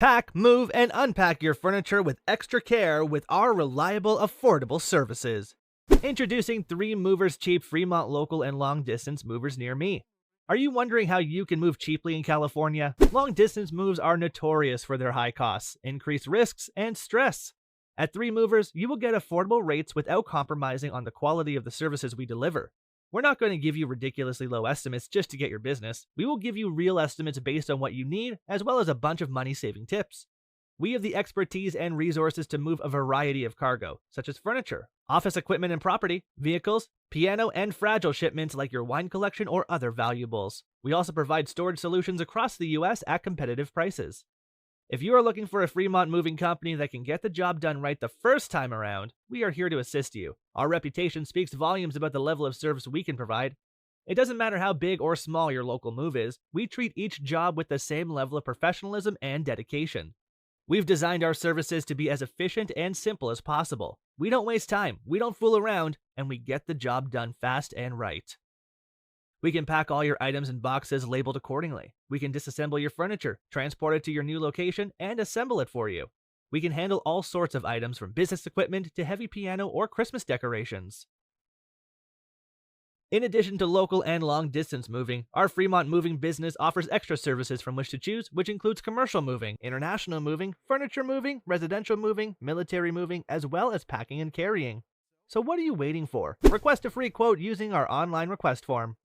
Pack, move, and unpack your furniture with extra care with our reliable, affordable services. Introducing 3 Movers Cheap Fremont local and long distance movers near me. Are you wondering how you can move cheaply in California? Long distance moves are notorious for their high costs, increased risks, and stress. At 3 Movers, you will get affordable rates without compromising on the quality of the services we deliver. We're not going to give you ridiculously low estimates just to get your business. We will give you real estimates based on what you need, as well as a bunch of money-saving tips. We have the expertise and resources to move a variety of cargo, such as furniture, office equipment and property, vehicles, piano, and fragile shipments like your wine collection or other valuables. We also provide storage solutions across the US at competitive prices. If you are looking for a Fremont moving company that can get the job done right the first time around, we are here to assist you. Our reputation speaks volumes about the level of service we can provide. It doesn't matter how big or small your local move is, we treat each job with the same level of professionalism and dedication. We've designed our services to be as efficient and simple as possible. We don't waste time, we don't fool around, and we get the job done fast and right. We can pack all your items in boxes labeled accordingly. We can disassemble your furniture, transport it to your new location, and assemble it for you. We can handle all sorts of items from business equipment to heavy piano or Christmas decorations. In addition to local and long distance moving, our Fremont moving business offers extra services from which to choose, which includes commercial moving, international moving, furniture moving, residential moving, military moving, as well as packing and carrying. So what are you waiting for? Request a free quote using our online request form.